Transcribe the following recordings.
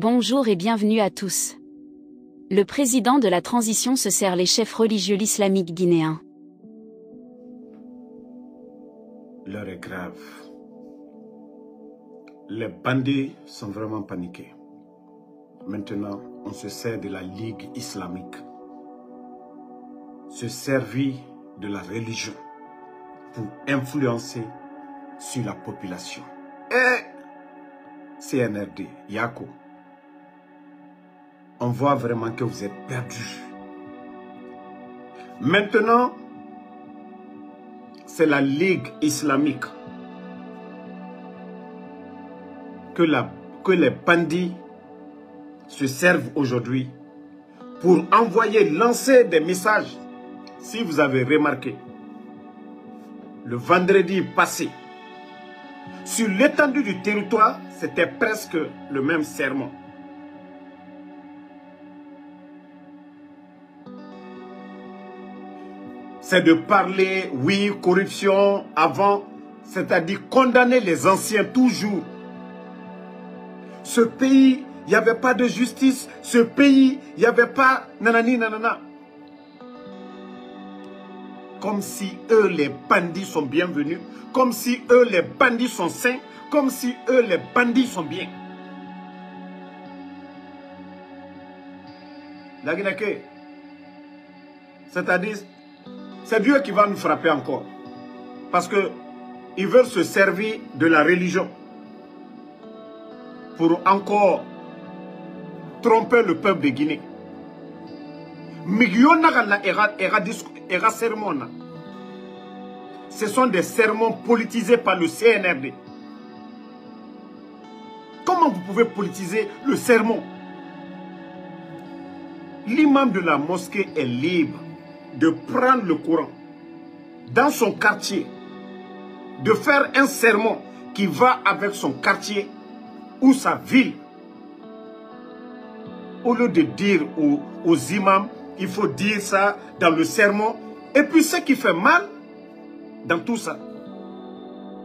Bonjour et bienvenue à tous. Le président de la transition se sert les chefs religieux islamiques guinéens. L'heure est grave. Les bandits sont vraiment paniqués. Maintenant, on se sert de la Ligue islamique. Se servir de la religion pour influencer sur la population. Et CNRD, Yako, on voit vraiment que vous êtes perdus. Maintenant, c'est la Ligue islamique que les bandits se servent aujourd'hui pour envoyer, lancer des messages. Si vous avez remarqué, le vendredi passé, sur l'étendue du territoire, c'était presque le même sermon. C'est de parler, oui, corruption, avant, c'est-à-dire condamner les anciens toujours. Ce pays, il n'y avait pas de justice. Ce pays, il n'y avait pas nanani nanana. Comme si eux, les bandits, sont bienvenus. Comme si eux, les bandits, sont sains. Comme si eux, les bandits, sont bien. La Guinée, c'est-à-dire, c'est Dieu qui va nous frapper encore. Parce qu'ils veulent se servir de la religion pour encore tromper le peuple de Guinée. Ce sont des sermons politisés par le CNRD. Comment vous pouvez politiser le sermon? L'imam de la mosquée est libre de prendre le Coran dans son quartier, de faire un sermon qui va avec son quartier ou sa ville. Au lieu de dire aux imams, il faut dire ça dans le sermon. Et puis ce qui fait mal dans tout ça,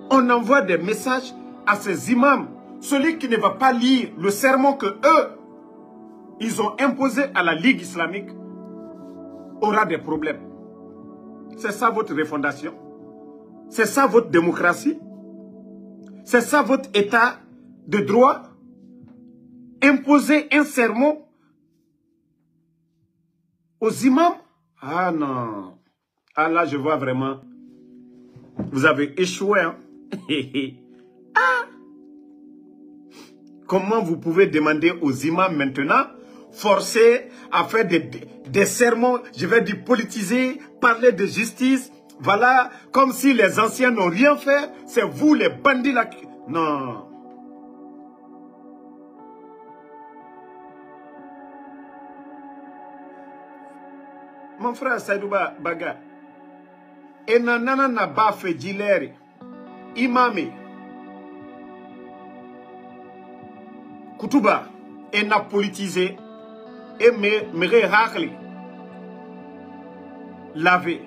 on envoie des messages à ces imams. Celui qui ne va pas lire le sermon que eux, ils ont imposé à la Ligue islamique, aura des problèmes. C'est ça votre refondation? C'est ça votre démocratie? C'est ça votre état de droit? Imposer un sermon aux imams? Ah non. Ah là, je vois vraiment. Vous avez échoué. Hein? Ah. Comment vous pouvez demander aux imams maintenant, forcer à faire des sermons, je vais dire politisés, parler de justice, voilà, comme si les anciens n'ont rien fait, c'est vous les bandits là qui... Non. Mon frère Saïdouba Baga, et nanana n'a pas fait gileri, imami, Kutuba, et n'a politisé, et me réhakli, lavé.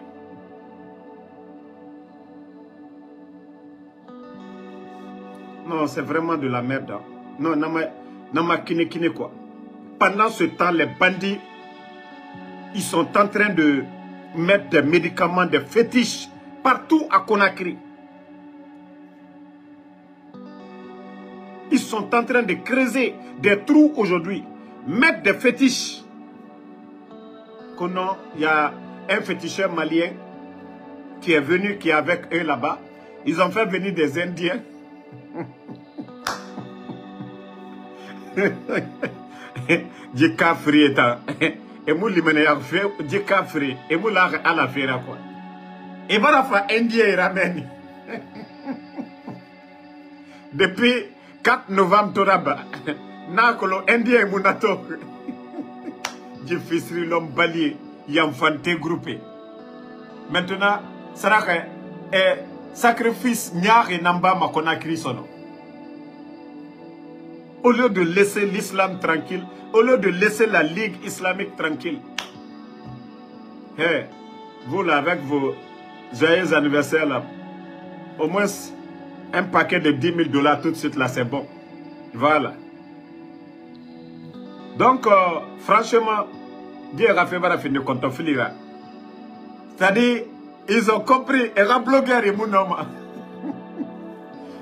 Non, c'est vraiment de la merde. Hein. Non, nama kine quoi. Pendant ce temps, les bandits, ils sont en train de mettre des médicaments, des fétiches partout à Conakry. Ils sont en train de creuser des trous aujourd'hui. Mettre des fétiches. Il y a un féticheur malien qui est venu, qui est avec eux là-bas. Ils ont fait venir des Indiens. Djekafri étant. Et moi, Djekafri. Et moi, là, à la faire quoi. Et voilà, Indien et ramène. Depuis 4 novembre, Toraba. Nakolo, Indien et Munato. Djefisri l'homme balier. Yamfante groupé. Maintenant, ça est sacrifice Nyar et Namba Makonakri sono. Au lieu de laisser l'islam tranquille, au lieu de laisser la Ligue islamique tranquille. Hey, vous là, avec vos joyeux anniversaires là, au moins un paquet de $10 000 tout de suite là, c'est bon. Voilà. Donc, franchement, Dieu a fait mal finir quand on finira. C'est-à-dire, ils ont compris, et leurs blogueurs et mon homme.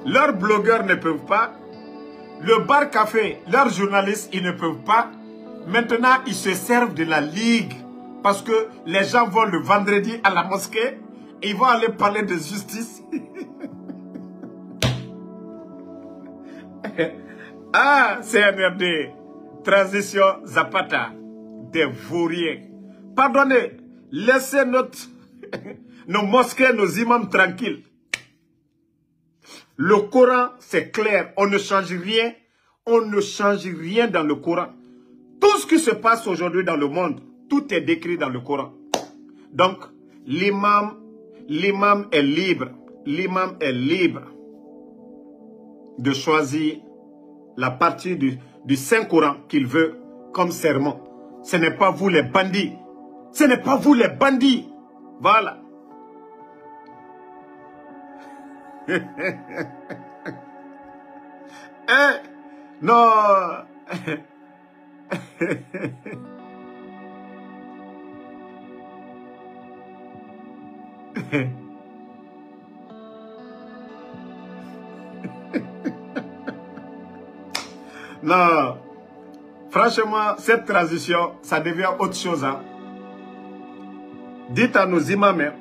Leurs blogueurs ne peuvent pas. Le bar café, leurs journalistes, ils ne peuvent pas. Maintenant, ils se servent de la ligue. Parce que les gens vont le vendredi à la mosquée. Et ils vont aller parler de justice. Ah, CNRD. Transition Zapata. Des vauriens. Pardonnez. Laissez nos mosquées, nos imams tranquilles. Le Coran, c'est clair. On ne change rien. On ne change rien dans le Coran. Tout ce qui se passe aujourd'hui dans le monde, tout est décrit dans le Coran. Donc, l'imam est libre. L'imam est libre de choisir la partie du Saint-Coran qu'il veut comme sermon. Ce n'est pas vous les bandits. Ce n'est pas vous les bandits. Voilà. Non. Non. Franchement, cette transition, ça devient autre chose. Hein. Dites à nos imams,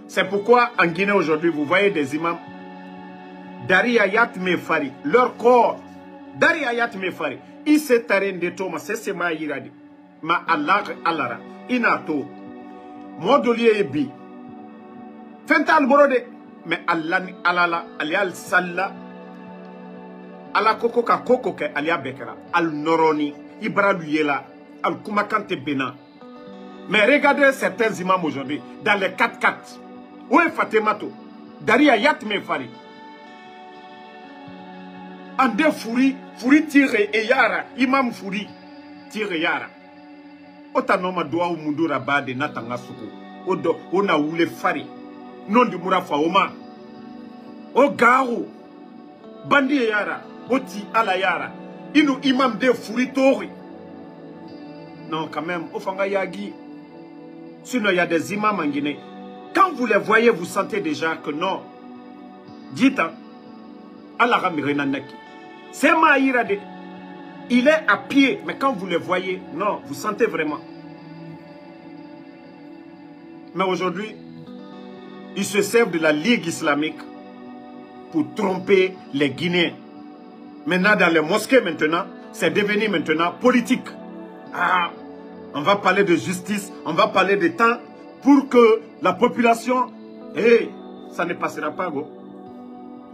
c'est pourquoi en Guinée aujourd'hui, vous voyez des imams, Dari Ayat Mefari, leur corps, Dari Ayat Mefari, il s'est arrêté de Thomas, c'est ma iradi, ma Allah Allara, inato, Modolier Ebi, Fental Borode, mais Allah ni Alala, Alial Salla, Ala Koko ka Koko ke Alia Bekera, Al Noroni, Ibra Luyela, Al Kumakante Bena. Mais regardez certains imams aujourd'hui, dans les 4-4. Où est Fatemato? Dari Ayat Mefari. Ande Fouri tire et yara, imam Fouri tire yara. Otanoma doa ou mundura bade natanga suku. Odo, ona oule fari. Non di murafa oma. O garu. Bandi yara. Oti ala yara. Inu imam de Fouri tori. Non, quand même, Ofanga Yagi. Sinon, il y a des imams en Guinée. Quand vous les voyez, vous sentez déjà que non. Dites, Allah Ramirenanaki. C'est Maïrade. Il est à pied, mais quand vous le voyez, non, vous sentez vraiment. Mais aujourd'hui, ils se servent de la Ligue islamique pour tromper les Guinéens. Maintenant, dans les mosquées, maintenant, c'est devenu maintenant politique. Ah, on va parler de justice, on va parler de temps pour que la population... Hey, ça ne passera pas, go.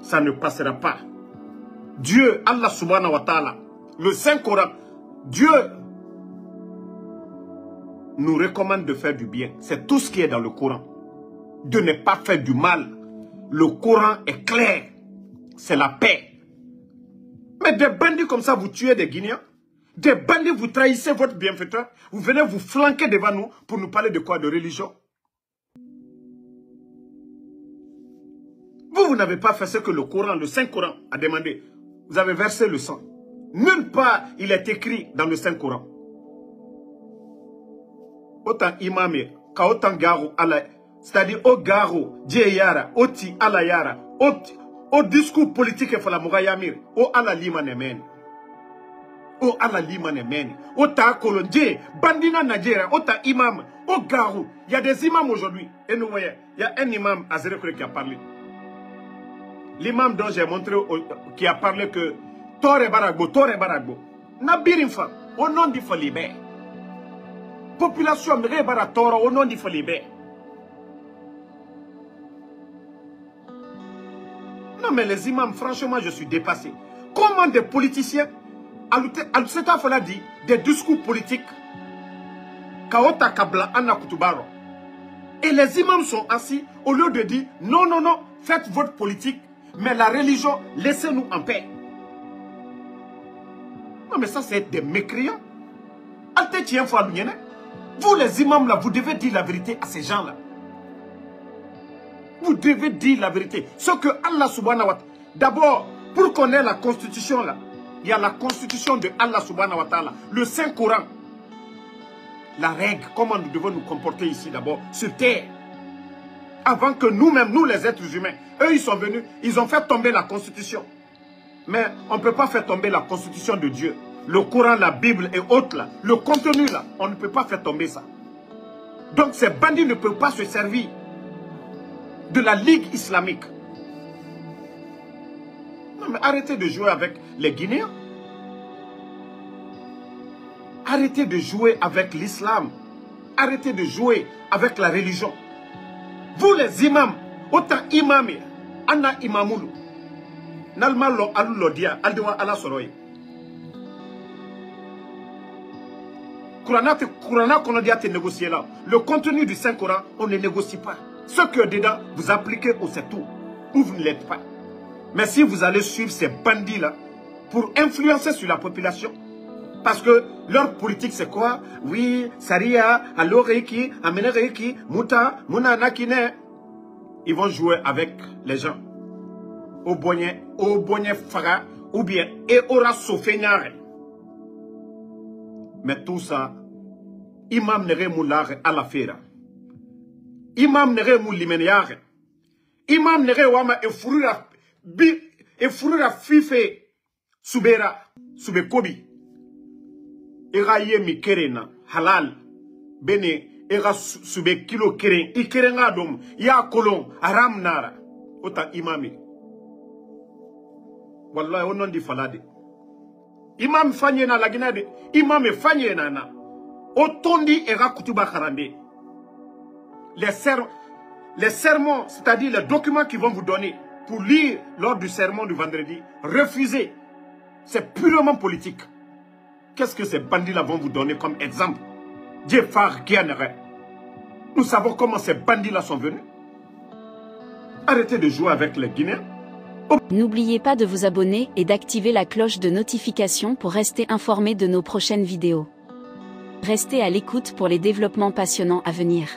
Ça ne passera pas. Dieu, Allah subhanahu wa ta'ala, le Saint-Coran, Dieu nous recommande de faire du bien. C'est tout ce qui est dans le Coran. De ne pas faire du mal. Le Coran est clair. C'est la paix. Mais des bandits comme ça, vous tuez des Guinéens. Des bandits, vous trahissez votre bienfaiteur. Vous venez vous flanquer devant nous pour nous parler de quoi? De religion. Vous n'avez pas fait ce que le Coran, le Saint-Coran a demandé. Vous avez versé le sang. Nulle part il est écrit dans le Saint-Coran. Autant imamé, ka autant garo ala, c'est-à-dire au garo, djeyara, oti ala yara, au discours politique et la mougayamir, au ala limanemen. Au ala limanemen. Au ta kolonje, bandina Nigeria, au ta imam, au garo. Il y a des imams aujourd'hui. Et nous voyons, il y a un imam à Zérekre qui a parlé. L'imam dont j'ai montré, qui a parlé que Tore Baragbo, Nabirinfa, au nom du Falibé. Population Mrebara Toro, au nom du Falibé. Non, mais les imams, franchement, je suis dépassé. Comment des politiciens, Al-Seta Fala dit, des discours politiques, Kaota Kabla Anna Kutubaro. Et les imams sont assis, au lieu de dire, non, non, non, faites votre politique. Mais la religion, laissez-nous en paix. Non, mais ça, c'est des mécréants. Vous, les imams, là, vous devez dire la vérité à ces gens-là. Vous devez dire la vérité. Ce que Allah subhanahu wa ta'ala... D'abord, pour qu'on ait la constitution, là, Il y a la constitution de Allah subhanahu wa ta'ala, le Saint-Coran. La règle, comment nous devons nous comporter ici d'abord, sur terre. Avant que nous-mêmes, nous les êtres humains, eux ils sont venus, ils ont fait tomber la constitution. Mais on ne peut pas faire tomber la constitution de Dieu. Le Coran, la Bible et autres là, le contenu là, on ne peut pas faire tomber ça. Donc ces bandits ne peuvent pas se servir de la Ligue islamique. Non mais arrêtez de jouer avec les Guinéens. Arrêtez de jouer avec l'islam. Arrêtez de jouer avec la religion. Vous les imams, autant imami, anna imamoulou. Nalma lo alu lo dia, aldewa ala soroye. Courana qu'on a dit à te négocier là. Le contenu du Saint-Coran, on ne négocie pas. Ce que dedans, vous appliquez au c'est tout. Ou vous ne l'êtes pas. Mais si vous allez suivre ces bandits-là pour influencer sur la population, parce que leur politique c'est quoi? Oui, Saria, Allo Reiki, Amene Reiki, Muta, Muna Nakine. Ils vont jouer avec les gens. Au bonnet Fara, ou bien Eora Sofenyare. Mais tout ça, imam nere moulare à la fera. Imam nere moulimenyare. Imam nere wama e furura fife subera, subekobi. Ega ye mi kerena, halal. Bene, ega sube kilo keren, i kerenga dom, ya kolon, aram nara. Ota imami. Wallahi, onon di falade. Imam fanye na lagina de, imam fanye na na. Otondi era kutuba karande. Les sermons, c'est-à-dire les documents qu'ils vont vous donner pour lire lors du sermon du vendredi, refusez. C'est purement politique. Qu'est-ce que ces bandits-là vont vous donner comme exemple? Djefar Guianere. Nous savons comment ces bandits-là sont venus. Arrêtez de jouer avec les Guinéens. N'oubliez pas de vous abonner et d'activer la cloche de notification pour rester informé de nos prochaines vidéos. Restez à l'écoute pour les développements passionnants à venir.